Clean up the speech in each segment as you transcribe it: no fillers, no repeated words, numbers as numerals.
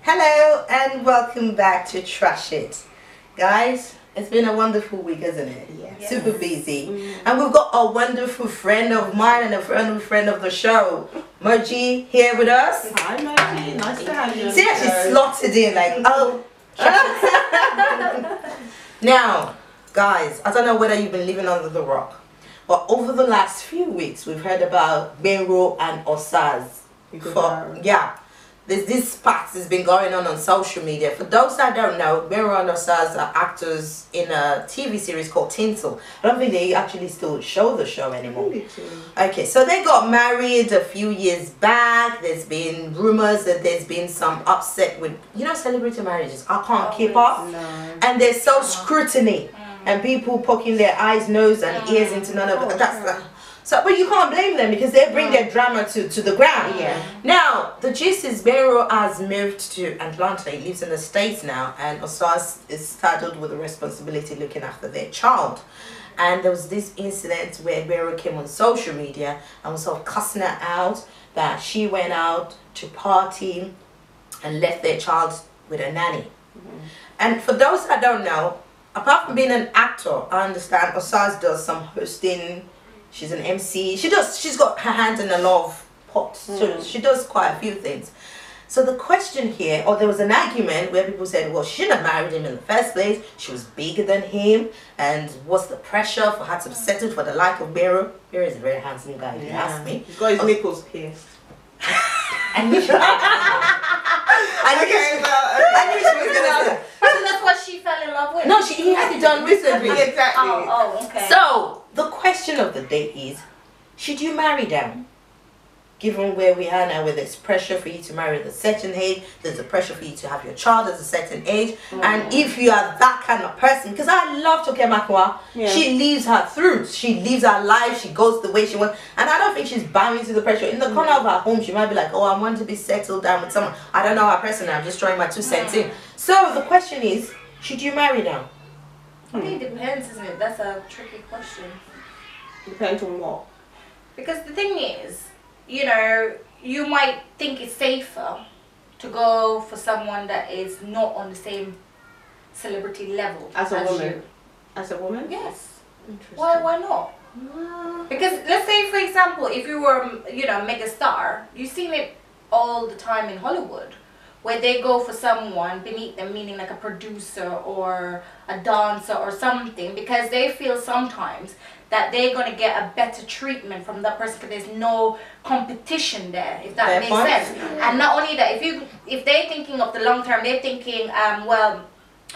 Hello and welcome back to Trash It. Guys, it's been a wonderful week, isn't it? Yes. Super busy. And we've got a wonderful friend of mine and a friend of the show, Moji, here with us. Hi Moji, nice to have you. See how she slotted in like, oh. Now, guys, I don't know whether you've been living under the rock, but over the last few weeks, we've heard about Benro and Osaz. There's this spat that's been going on social media. For those that don't know, Benro and Osaz are actors in a TV series called Tinsel. I don't think they actually still show the show anymore. Okay, so they got married a few years back. There's been rumors that there's been some upset with, celebrity marriages. I can't keep up. No. And there's so scrutiny and people poking their eyes, nose and ears into none of it. But you can't blame them because they bring their drama to the ground. Yeah. Now, the gist is Benro has moved to Atlanta. He lives in the States now, and Osaz is saddled with the responsibility looking after their child. And there was this incident where Benro came on social media and was sort of cussing her out that she went out to party and left their child with a nanny. And for those that don't know, apart from being an actor, I understand Osaz does some hosting. She's an MC. She's got her hand in a lot of pots. So she does quite a few things. So the question here, or there was an argument where people said, well, she shouldn't have married him in the first place. She was bigger than him. And what's the pressure for her to settle for the like of Benro? Benro is a very handsome guy, if you ask me. He's got his nipples pierced. I knew she was going to say. So that's what she fell in love with? No, he had it done recently. Exactly. Oh, okay. So, the question of the day is, should you marry them? Given where we are now, where there's pressure for you to marry at a certain age, there's a pressure for you to have your child at a certain age, and if you are that kind of person, because I love Toke Makwa, she lives her truth, she lives her life, she goes the way she wants, and I don't think she's bowing to the pressure. In the corner of her home, she might be like, oh, I want to be settled down with someone. I don't know her person, I'm just throwing my 2 cents in. So the question is, should you marry them? I think it depends, isn't it? That's a tricky question. Depends on what? Because the thing is, you might think it's safer to go for someone that is not on the same celebrity level as a woman. You. As a woman? Yes. Why not? Because let's say, for example, if you were, a mega star, you've seen it all the time in Hollywood, where they go for someone beneath them, meaning like a producer or a dancer or something, because they feel sometimes that they're going to get a better treatment from that person because there's no competition there, if that makes sense. And not only that, if they're thinking of the long term, they're thinking, well,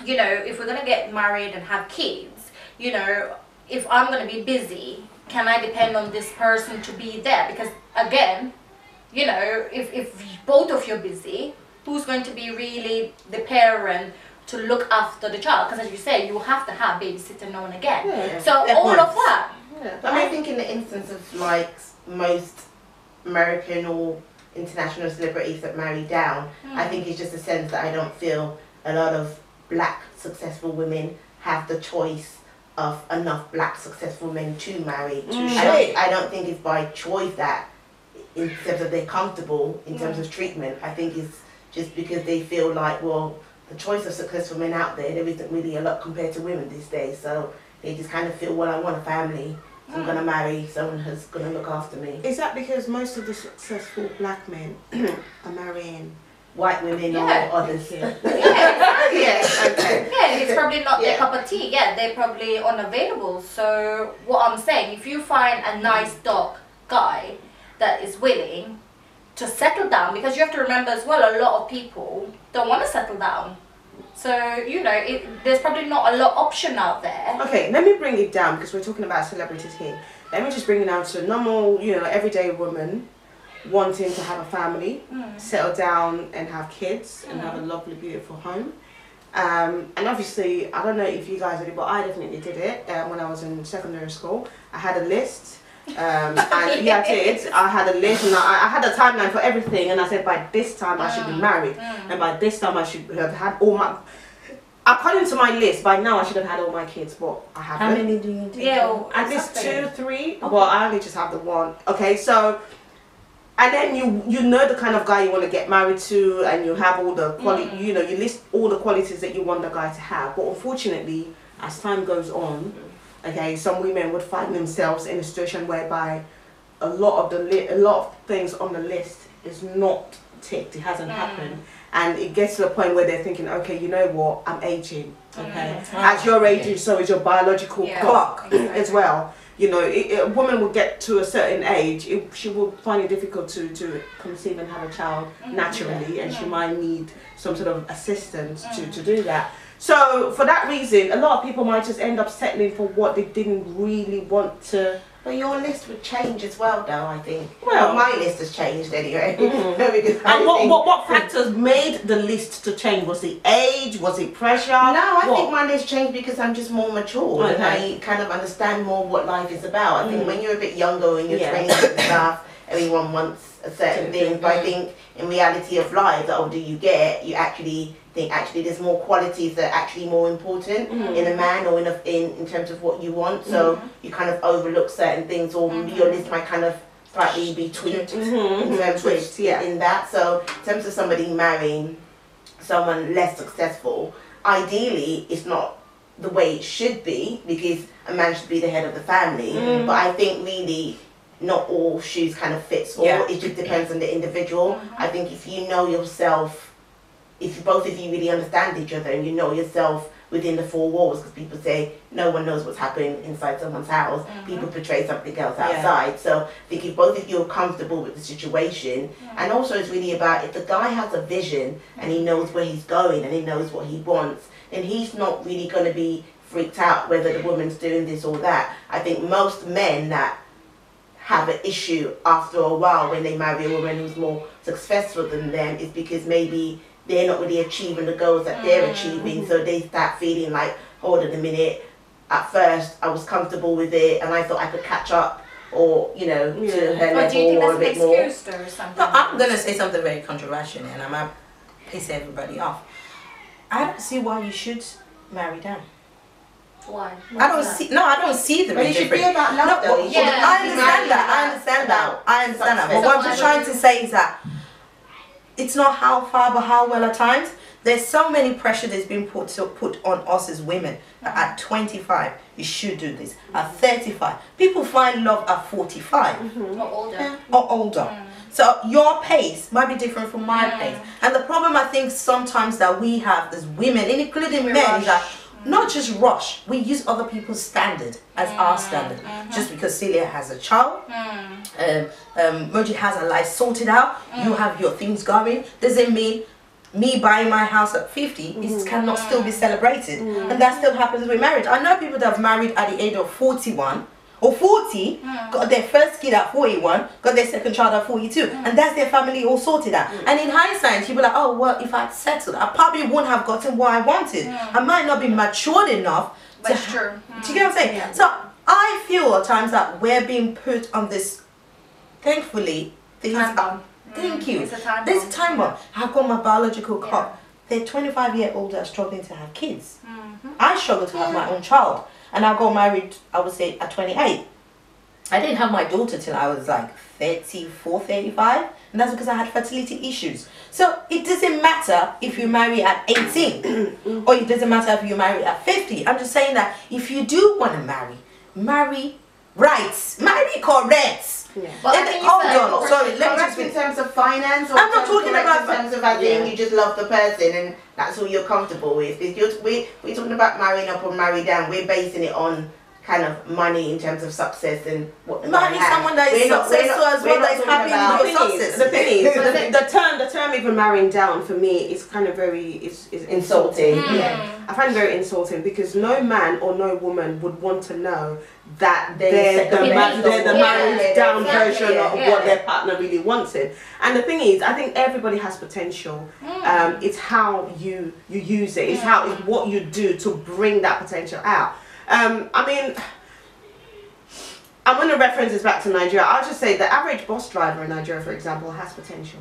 if we're going to get married and have kids, if I'm going to be busy, can I depend on this person to be there? Because again, if both of you are busy, who's going to be really the parent to look after the child? Because as you say, you have to have babysitter now and again. Yeah. So all of that. Yeah. I think in the instance of like most American or international celebrities that marry down, I think it's just a sense that I don't feel a lot of black successful women have the choice of enough black successful men to marry. I don't think it's by choice that in terms of they're comfortable in terms of treatment. I think it's just because they feel like, well, the choice of successful men out there isn't really a lot compared to women these days. So they just kind of feel, well, I want a family. So I'm going to marry someone who's going to look after me. Is that because most of the successful black men are marrying white women or others? Yeah, okay. Yeah, it's probably not their cup of tea. Yeah, they're probably unavailable. So what I'm saying, if you find a nice dog guy that is willing to settle down, because you have to remember as well, a lot of people don't want to settle down. So, there's probably not a lot of option out there. Okay, let me bring it down because we're talking about celebrities here. Let me just bring it down to a normal, everyday woman wanting to have a family, settle down and have kids and have a lovely, beautiful home. And obviously, I don't know if you guys did it, but I definitely did it when I was in secondary school. I had a list. And I did. I had a list and I had a timeline for everything, and I said by this time I should be married, and by this time I should have had all my. According to my list, by now I should have had all my kids, but I haven't. How many do you take? Yeah, at least 2, 3. Okay. Well, I only just have the one. Okay, so And then you know the kind of guy you want to get married to, and you have all the quality, you know, you list all the qualities that you want the guy to have. But unfortunately, as time goes on, okay, some women would find themselves in a situation whereby a lot of things on the list is not ticked. It hasn't happened, and it gets to the point where they're thinking, okay, you know what, I'm aging. Okay, as you're aging, so is your biological clock as well. You know, a woman will get to a certain age, she will find it difficult to conceive and have a child naturally, and she might need some sort of assistance to do that. So for that reason, a lot of people might just end up settling for what they didn't really want to. But your list would change as well, though, I think. Well, my list has changed anyway. And what factors made the list to change? Was it age? Was it pressure? No, I think my list changed because I'm just more mature and I kind of understand more what life is about. I think when you're a bit younger and you're 20 and stuff, everyone wants a certain thing. But I think in reality of life, the older you get, you actually think there's more qualities that are actually more important in a man or in terms of what you want. So you kind of overlook certain things, or your list might kind of slightly be tweaked in terms of in that. So in terms of somebody marrying someone less successful, ideally it's not the way it should be, because a man should be the head of the family. But I think really not all shoes kind of fits all. It just depends on the individual. I think if you know yourself, if both of you really understand each other and you know yourself within the four walls, because people say no one knows what's happening inside someone's house, people portray something else outside. So I think if both of you are comfortable with the situation, and also it's really about if the guy has a vision and he knows where he's going and he knows what he wants, then he's not really going to be freaked out whether the woman's doing this or that. I think most men that have an issue after a while when they marry a woman who's more successful than them is because maybe they're not really achieving the goals that they're achieving, so they start feeling like, hold on a minute, at first I was comfortable with it and I thought I could catch up, or you know, to her But do you think level or a that's bit an more. excuse or something? No, I'm gonna say something very controversial, and I might piss everybody off. I don't see why you should marry down. Why? I don't see the But it should be about love, though. I understand that. But what I'm just trying to say is that it's not how far but how well at times. There's so many pressure that's been put on us as women. At 25, you should do this. At 35, people find love at 45 or older. So your pace might be different from my pace. And the problem I think sometimes that we have as women, and including men, is that not just rush, we use other people's standard as our standard. Just because Celia has a child, Moji has her life sorted out, you have your things going, doesn't mean me buying my house at 50 it cannot still be celebrated. And that still happens with marriage. I know people that have married at the age of 41 or 40, got their first kid at 41, got their second child at 42, and that's their family all sorted out. And in hindsight, you'll be like, oh, well, if I'd settled, I probably wouldn't have gotten what I wanted. I might not be matured enough to... That's true. Do you get what I'm saying? So I feel at times that we're being put on this, thankfully, things are... Thank you. There's a time bomb. I've got my biological clock. They're 25-year-olds that are struggling to have kids. I struggle to have my own child. And I got married, I would say, at 28. I didn't have my daughter till I was like 34, 35. And that's because I had fertility issues. So it doesn't matter if you marry at 18. Or it doesn't matter if you marry at 50. I'm just saying that if you do want to marry right. Marry correct. But sorry, correct in terms of finance, or I'm not talking about in terms of as in you just love the person and that's all you're comfortable with. We're talking about marrying up or marry down. We're basing it on kind of money in terms of success and what the marry someone that is successful as well, that is happy with your success. The thing is, the term even marrying down for me is kind of very is insulting. I find it very insulting because no man or no woman would want to know that they're the married down version of what their partner really wanted. And the thing is, I think everybody has potential. It's how you use it. It's what you do to bring that potential out. I mean, I'm going to reference this back to Nigeria. I'll just say the average bus driver in Nigeria, for example, has potential.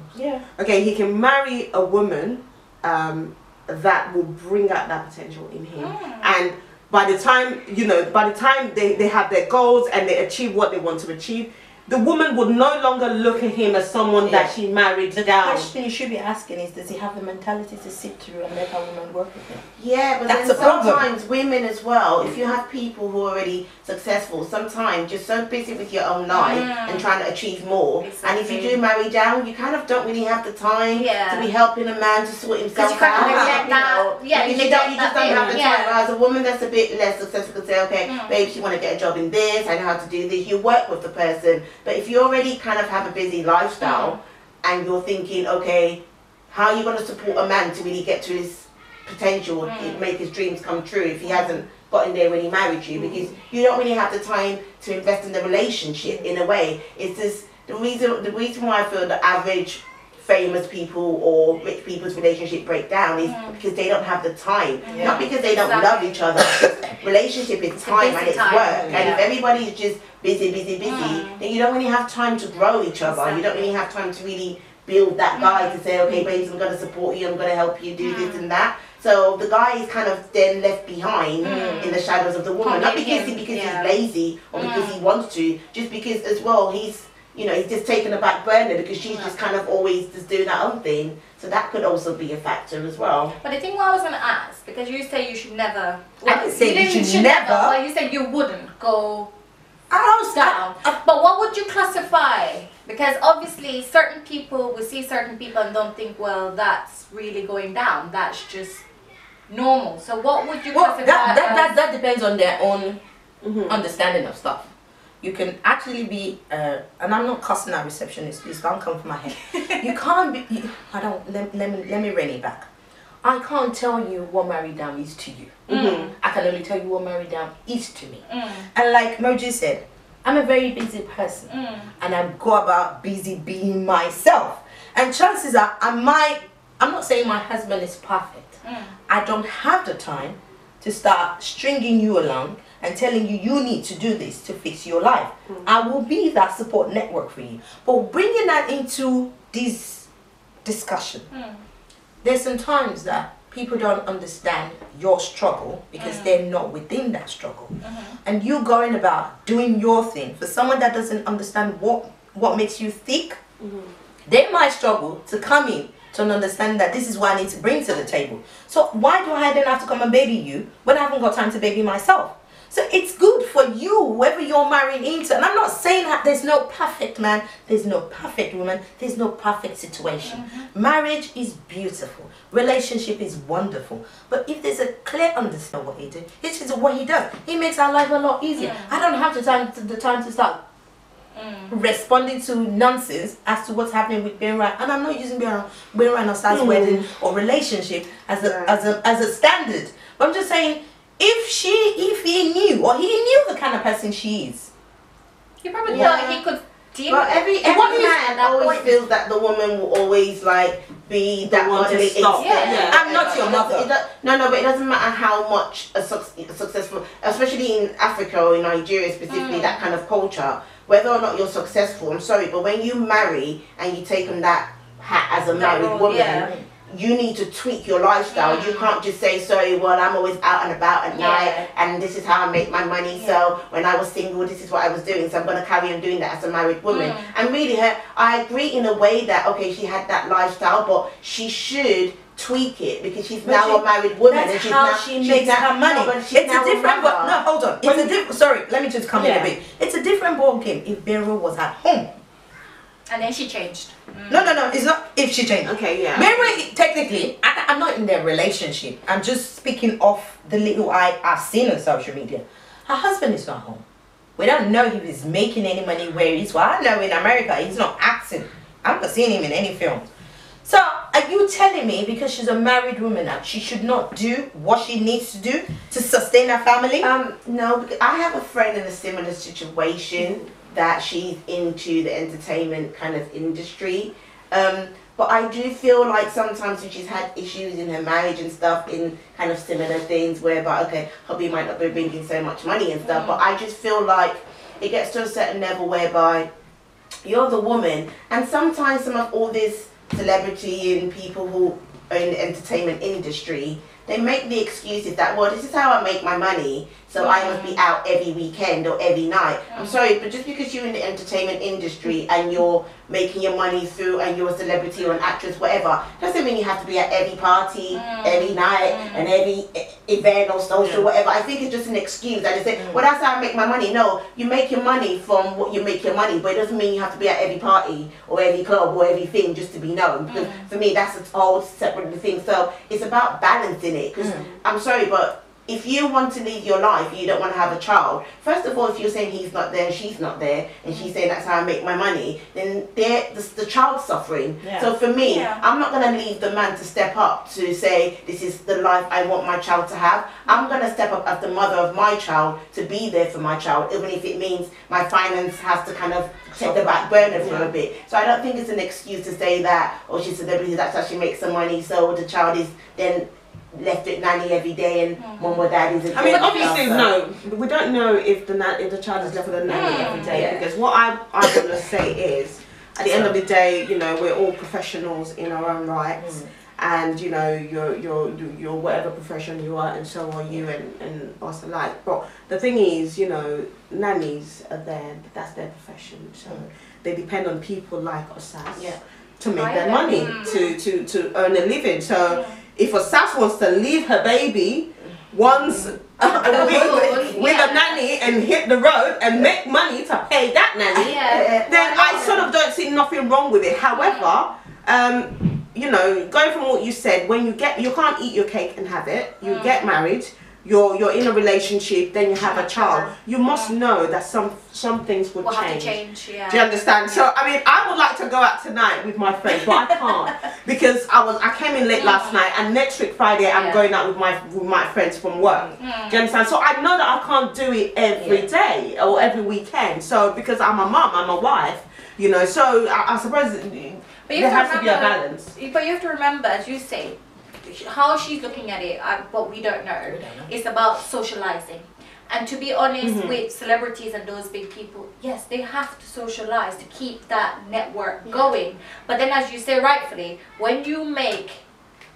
Okay, he can marry a woman that will bring out that potential in him. And by the time, they have their goals and they achieve what they want to achieve, the woman would no longer look at him as someone that she married down. The question you should be asking is, does he have the mentality to sit through and let a woman work with him? Yeah, but that's then a problem. sometimes women as well, if you have people who are already successful, sometimes you're so busy with your own life and trying to achieve more. And if you do marry down, you kind of don't really have the time to be helping a man to sort himself out. You just don't have the time. Whereas a woman that's a bit less successful can say, okay, babe, you want to get a job in this, I know how to do this. You work with the person. But if you already kind of have a busy lifestyle and you're thinking, okay, how are you going to support a man to really get to his potential, make his dreams come true if he hasn't gotten there when he married you? Because you don't really have the time to invest in the relationship in a way. It's just the reason why I feel the average famous people or rich people's relationship break down is because they don't have the time. Not because they don't love each other. Relationship is time and it's work. And if everybody is just busy, then you don't really have time to grow each other. You don't really have time to really build that guy to say, okay, babes, I'm going to support you, I'm going to help you do this and that. So the guy is kind of then left behind in the shadows of the woman. Not because he's lazy or because he wants to, just because as well he's just taken a back burner because she's just kind of always just doing her own thing. So that could also be a factor as well. But I think what I was going to ask, because you say you should never... I didn't say you should never. Well, you said you wouldn't go down. But what would you classify? Because obviously certain people will see certain people and don't think, well, that's really going down. That's just normal. So what would you classify that depends on their own understanding of stuff. You can actually be, and I'm not cussing at receptionists, please don't come for my head. You can't be, let me rein it back. I can't tell you what married down is to you. I can only tell you what married down is to me. And like Moji said, I'm a very busy person. And I go about busy being myself. And chances are, I'm not saying my husband is perfect. I don't have the time to start stringing you along and telling you, you need to do this to fix your life. I will be that support network for you. But bringing that into this discussion, there's some times that people don't understand your struggle because they're not within that struggle. And you going about doing your thing for someone that doesn't understand what makes you tick, they might struggle to come in to understand that this is what I need to bring to the table. So why do I then have to come and baby you when I haven't got time to baby myself? So it's good for you, whoever you're marrying into. And I'm not saying that there's no perfect man, there's no perfect woman, there's no perfect situation. Marriage is beautiful. Relationship is wonderful. But if there's a clear understanding of what he does, this is what he does. He makes our life a lot easier. I don't have the time to start responding to nonsense as to what's happening with Benra. And I'm not using Benra or Sal's wedding or relationship as a standard. But I'm just saying, if he knew, or he knew the kind of person she is, he probably thought he could deal with every man always feels that the woman will always like be that model. I'm not your mother. No, but it doesn't matter how much a successful, especially in Africa or in Nigeria specifically, that kind of culture, whether or not you're successful, I'm sorry, but when you marry and you take on that hat as a married woman, you need to tweak your lifestyle. You can't just say, sorry, well, I'm always out and about at night and this is how I make my money. So when I was single, this is what I was doing. So I'm going to carry on doing that as a married woman. And really, I agree in a way that, okay, she had that lifestyle, but she should tweak it because she's now a married woman. That's how she makes her money. It's a different, no, hold on. It's a different, sorry, let me just come in a bit. It's a different ball game if Benro was at home. And then she changed. No, it's not if she changed. Okay, yeah. Mary, technically, I'm not in their relationship. I'm just speaking of the little I've seen on social media. Her husband is not home. We don't know if he's making any money where he's. Well, I know in America he's not acting. I'm not seeing him in any films. So, are you telling me because she's a married woman now, she should not do what she needs to do to sustain her family? No, because I have a friend in a similar situation that she's into the entertainment kind of industry. But I do feel like sometimes when she's had issues in her marriage and stuff in kind of similar things whereby, okay, hubby might not be bringing so much money and stuff, but I just feel like it gets to a certain level whereby you're the woman, and sometimes some of all this celebrity and people who in the entertainment industry, they make the excuses that, well, this is how I make my money, so I must be out every weekend or every night. I'm sorry, but just because you're in the entertainment industry and you're making your money through and you're a celebrity or an actress, whatever, doesn't mean you have to be at every party, every night, and every event or social, whatever. I think it's just an excuse. I just say, well, that's how I make my money. No, you make your money from what you make your money, but it doesn't mean you have to be at every party or every club or everything just to be known. Because for me, that's a whole separate thing. So it's about balancing it. Because I'm sorry, but if you want to live your life, you don't want to have a child. First of all, if you're saying he's not there, she's not there, and she's saying that's how I make my money, then the child's suffering. So for me, I'm not going to leave the man to step up to say, this is the life I want my child to have. I'm going to step up as the mother of my child to be there for my child, even if it means my finance has to kind of take the back burner for a bit. So I don't think it's an excuse to say that, oh, she's a celebrity, that's how she makes the money, so the child is then left at nanny every day and mum or dad isn't. I mean, obviously, no, we don't know if the child is left with a nanny every day, because what I want to say is, at the end of the day, you know, we're all professionals in our own rights, and you know, you're whatever profession you are, and so are you, and us alike. But the thing is, you know, nannies are there, that's their profession, so they depend on people like us to make their money, to earn a living. So if a Sas wants to leave her baby once with a nanny and hit the road and make money to pay that nanny, then I sort of don't see nothing wrong with it. However, you know, going from what you said, when you can't eat your cake and have it, you get married, you're in a relationship, then you have a child, you must know that some things will change. Do you understand? So I mean, I would like to go out tonight with my friends, but I can't because I came in late last night, and next week Friday I'm going out with my friends from work. Do you understand? So I know that I can't do it every day or every weekend. So because I'm a mum, I'm a wife, you know. So I suppose there has to be a balance. But you have to remember, as you say, how she's looking at it, what we don't know, is about socializing. And to be honest, with celebrities and those big people, yes, they have to socialize to keep that network going. But then, as you say rightfully, when you make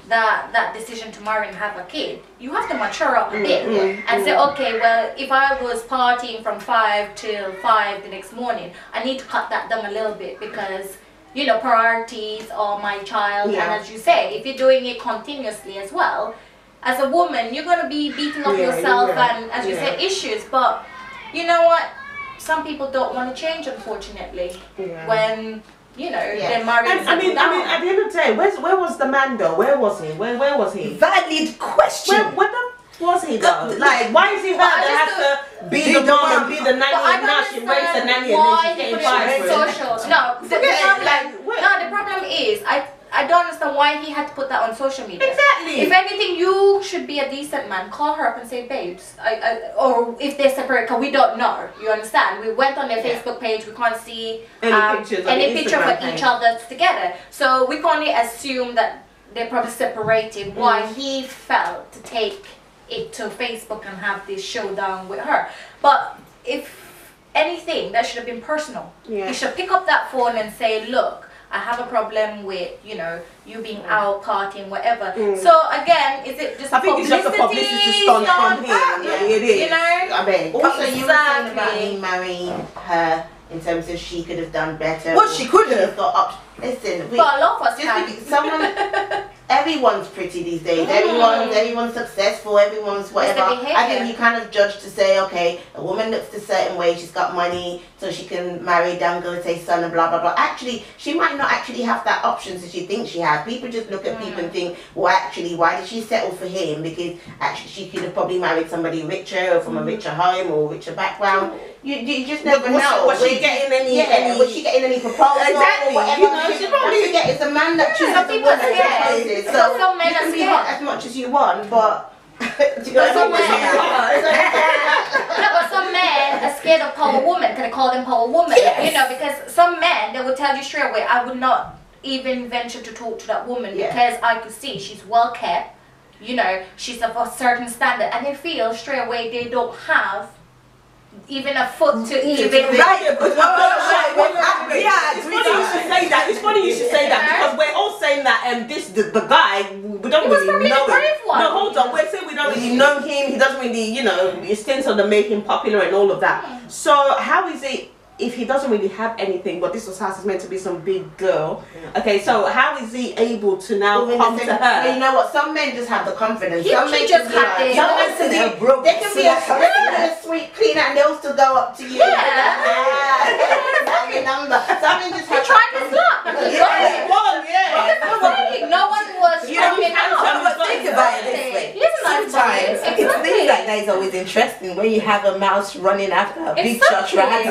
that decision to marry and have a kid, you have to mature up a bit and say, okay, well, if I was partying from 5 till 5 the next morning, I need to cut that down a little bit, because you know, priorities are my child, and as you say, if you're doing it continuously as well, as a woman, you're going to be beating up yourself and, as you say, issues. But you know what? Some people don't want to change, unfortunately, when, you know, they're married. I mean, at the end of the day, where was the man though? Where was he? Where was he? Valid question. Where the was he though? Like, why is he that has to be the mom and be the nanny, and now she raised the nanny and then she's getting fired? No, the problem is, I don't understand why he had to put that on social media. Exactly. If anything, you should be a decent man. Call her up and say, babes, or if they're separate, because we don't know. You understand? We went on their Facebook page. We can't see any picture of each other together. So we can only assume that they're probably separated. Why he felt to take it to Facebook and have this showdown with her. But if anything, that should have been personal. He should pick up that phone and say, look, I have a problem with, you know, you being out partying, whatever. So again, is it just I think it's just a publicity stunt from him. Yeah, it is. You know? I mean, also you were saying about me marrying her in terms of she could have done better. Well, she could have. Listen, but a lot of us can. Everyone's pretty these days. Everyone's successful. Everyone's whatever. I think you kind of judge to say, okay, a woman looks a certain way. She's got money, so she can marry Dangote's son and blah blah blah. Actually, she might not actually have that option, so she thinks she has. People just look at people and think, well, actually, why did she settle for him? Because actually, she could have probably married somebody richer or from a richer home or richer background. You just never know. Was she getting any? Was she getting any proposals? Exactly. Or whatever? You know, she probably forget it's a man that chooses some people are scared. So some men you can are be scared. hot as much as you want, but some men are scared of power woman. Can I call them power woman? You know, because some men, they will tell you straight away, I would not even venture to talk to that woman because I could see she's well kept. You know, she's of a certain standard, and they feel straight away they don't have even a foot to even. Right. It's funny you should say that because we're all saying that the guy, we don't really know him. No, hold on, we're saying we don't really know him. He doesn't really, he stints on the make him popular and all of that. So how is it if he doesn't really have anything, but this house is meant to be some big girl? Okay, so how is he able to now come to her? Well, you know what? Some men just have the confidence. Some men just have they can be a sweet cleaner and they'll still go up to you. Your number. Some men just have. Try to slap. No one was. Think about it this way. Sometimes it's things like that is always interesting when you have a mouse running after a big church rat.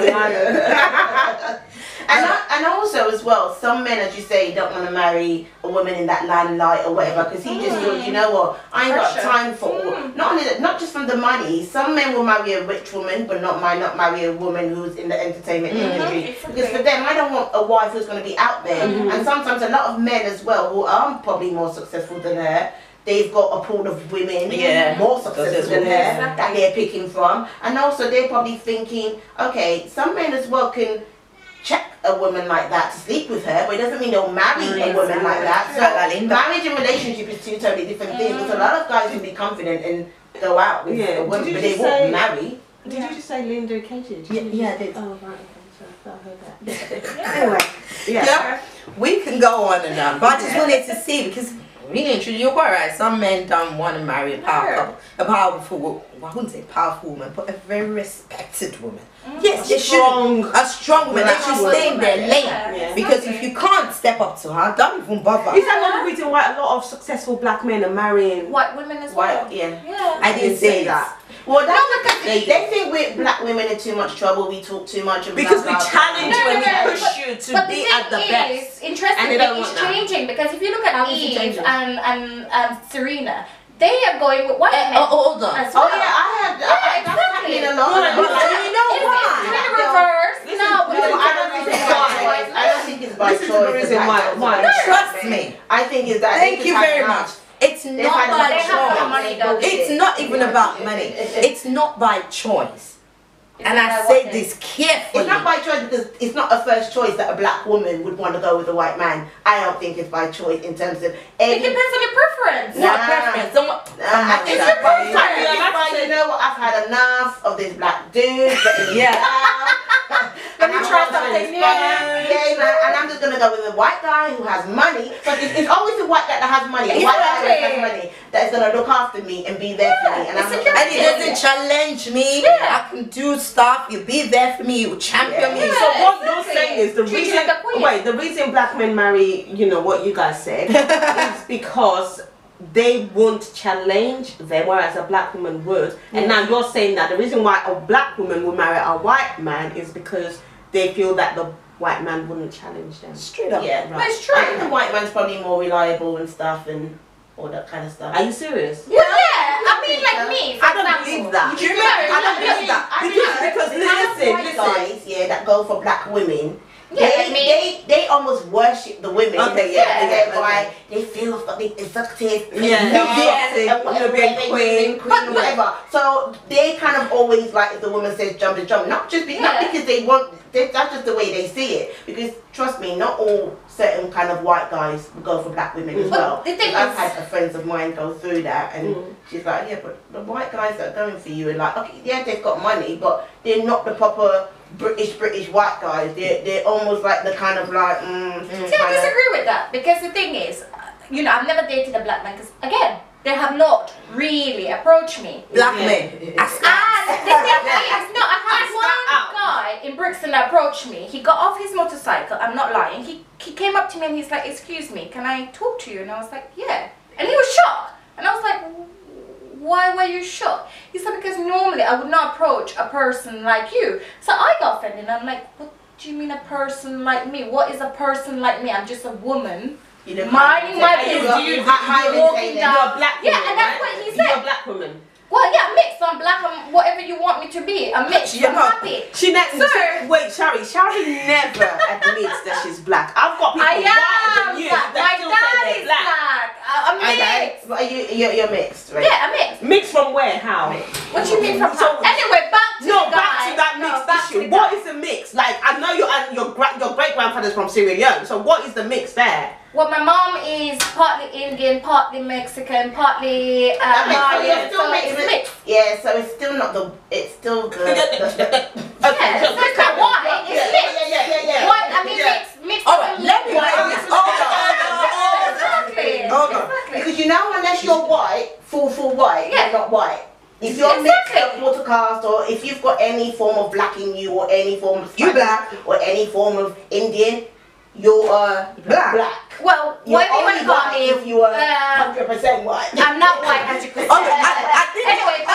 And also as well, some men, as you say, don't want to marry a woman in that limelight or whatever because he just feels, you know what, I ain't got time for all. Not only that, not just from the money. Some men will marry a rich woman, but not marry a woman who's in the entertainment industry. Because for them, I don't want a wife who's going to be out there. And sometimes a lot of men as well, who are probably more successful than her, they've got a pool of women more successful than her that they're picking from. And also they're probably thinking, okay, some men as well can check a woman like that to sleep with her, but it doesn't mean they'll marry a woman like that. So marriage and relationship is two totally different things. Because a lot of guys can be confident and go out with a woman, but they won't marry. Did you just say Linda Cage? Yeah, I did. Oh, right, okay, so I heard that. Anyway, we can go on and on, but I just wanted to see because really and truly, you're quite right. Some men don't want to marry a powerful, I wouldn't say powerful woman, but a very respected woman. Yes, a strong woman. They should stay in their lane because if you can't step up to her, don't even bother. Is that not the reason why a lot of successful black men are marrying white women as well? I didn't say that. Well, they think black women are too much trouble. We talk too much. Because we challenge you and we push you to be at the best. Interestingly, it's changing because if you look at Eve and Serena, they are going with white men. Hold on. As well. Oh yeah, I had exactly. You know why? It's in reverse. No, I don't think it's by choice. This is the reason why. Trust me. I think it's that. Thank you very much. It's not by choice. It's not even about money. It's not by choice. And I say this carefully. It's not by choice because it's not a first choice that a black woman would want to go with a white man. I don't think it's by choice in terms of. It depends on your preference. What preference? I think it's your preference. You know what? I've had enough of this black dude. Let me try something new. Yeah, and I'm just gonna go with a white guy who has money. But it's always the white guy that has money. The white guy that has money that is gonna look after me and be there for me. And it doesn't challenge me. I can do stuff. You be there for me. You champion me. So what you're saying is the reason black men marry, what you guys said, is because they won't challenge them, whereas a black woman would. And now you're saying that the reason why a black woman will marry a white man is because they feel that the white man wouldn't challenge them. Straight up. Yeah, right. That's true. I think the white man's probably more reliable and stuff and all that kind of stuff. Are you serious? Well, I mean, like me. I don't believe that. Do you remember? I don't believe that. Because listen, guys, that go for black women. Yeah, they almost worship the women. Okay, they feel effective. Queen, whatever. So they kind of always like if the woman says jump, they jump. Not because they want. That's just the way they see it. Because trust me, not all certain kind of white guys will go for black women as well. I've had friends of mine go through that, and she's like, yeah, but the white guys that are going for you are like, okay, yeah, they've got money, but they're not the proper British white guys. They're almost like the kind of like. See, I disagree with that because the thing is, I've never dated a black man because again, they have not really approached me. Black men. And the thing is, I had one guy in Brixton that approached me. He got off his motorcycle. I'm not lying. He came up to me and he's like, "Excuse me, can I talk to you?" And I was like, "Yeah." And he was shocked. And I was like, "Why were you shocked?" He said, "Because normally I would not approach a person like you." So I got offended. I'm like, "What do you mean a person like me? What is a person like me? I'm just a woman." Minding my business, walking down. Yeah, and that's what he said. You're a black woman. Well, yeah, mixed. I'm black. I'm whatever you want me to be. I'm mixed. I'm happy. Wait, Shari never admits that she's black. I've got people whiter than you that still say they're black. I'm mixed. But you're mixed, right? Yeah, I'm mixed. Mixed from where? How? What do you mean from how? Anyway, back to No, the back guy. to that No, mixed back to issue. the What guy. is the mix? Like, I know your great grandfather's from Sierra Leone, so what is the mix there? Well, my mom is partly Indian, partly Mexican, partly Malian, so it's mixed. Yeah, so it's still not the. It's still the. Okay, Yeah, so it's not white, it's mixed. yeah. White, I mean Yeah. mixed. All right, let me play this. Exactly. Hold on. Exactly. Because you know, unless you're white, full white, Yeah. you're not white. If you're Exactly. mixed up water cast, or if you've got any form of black in you, or any form of You black. or any form of Indian, you're black. Well, You're what people only call white me, if you are 100% white. I'm not white as you could say. I think. Anyway,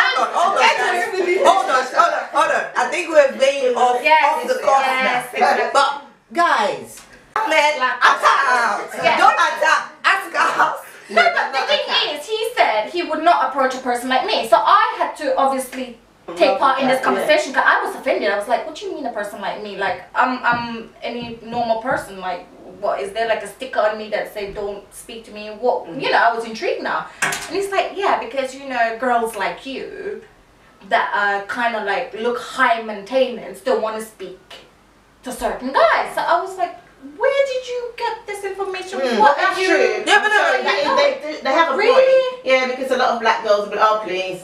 Hold on. I think we're veering off the course yes, now. exactly. But guys, man, attack. Yeah. Don't attack. Ask us. No, but the thing is, he said he would not approach a person like me. So I had to obviously take part in this conversation because I was offended. I was like, what do you mean a person like me? Like, I'm any normal person. Like, what, is there like a sticker on me that say don't speak to me? What, you know, I was intrigued now. And he's like, yeah, because, you know, girls like you that are kind of like look high maintenance don't want to speak to certain guys. So I was like, where did you get this information? What That's are you? true. Yeah, but no, They have a Really? point. Yeah, because a lot of black girls will be, oh please.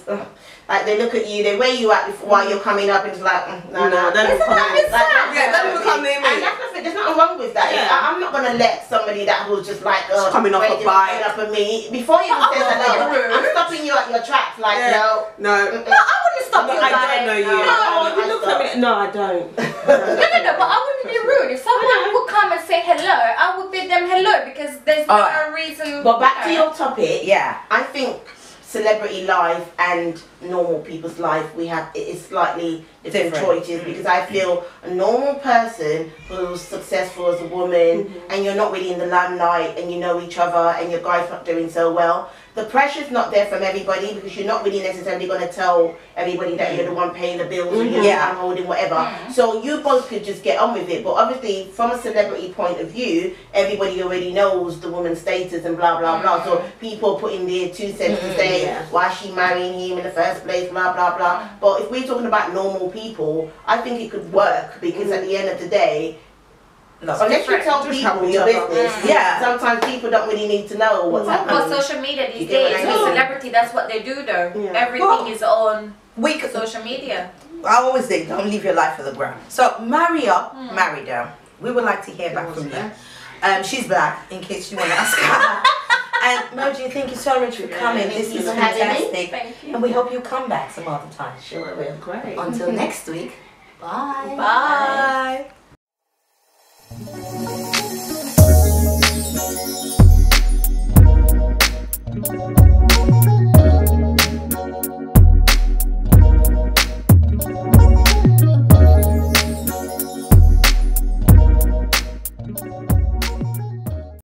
Like they look at you, they weigh you out while you're coming up, and it's like, no, don't Isn't come that in. bizarre? Yeah, don't even come near me. And that's nothing. There's nothing wrong with that. Yeah. I'm not gonna let somebody that was just like coming off a bike. up at me before you But even I say wasn't hello. rude. I'm stopping you at your tracks. Like Yeah. no. No. No, I wouldn't stop you I guys. don't know you. No, You look at me. No, I don't. no, but I wouldn't be rude. If someone would come and say hello, I would bid them hello because there's no reason. But back to your topic. Yeah. I think celebrity life and normal people's life, it is slightly different choices, because I feel a normal person who's successful as a woman and you're not really in the limelight and you know each other and your guy's not doing so well, the pressure's not there from everybody, because you're not really necessarily going to tell everybody that you're the one paying the bills or you're the one holding whatever. So you both could just get on with it. But obviously from a celebrity point of view, everybody already knows the woman's status and blah blah blah. So people put in their 2 cents to say why is she marrying him in the first place, blah blah blah. But if we're talking about normal people, I think it could work, because at the end of the day, unless you tell people your business, sometimes people don't really need to know what's happening. Well, social media these days, with celebrity, that's what they do though. Everything is on social media. I always say, don't leave your life for the ground. So marry up, marry down. We would like to hear back from you. She's black, in case you want to ask her. And Moji, thank you so much for coming. This is fantastic. Thank you. And we hope you come back some other time. Sure will. Great. Until next week. Bye. Bye.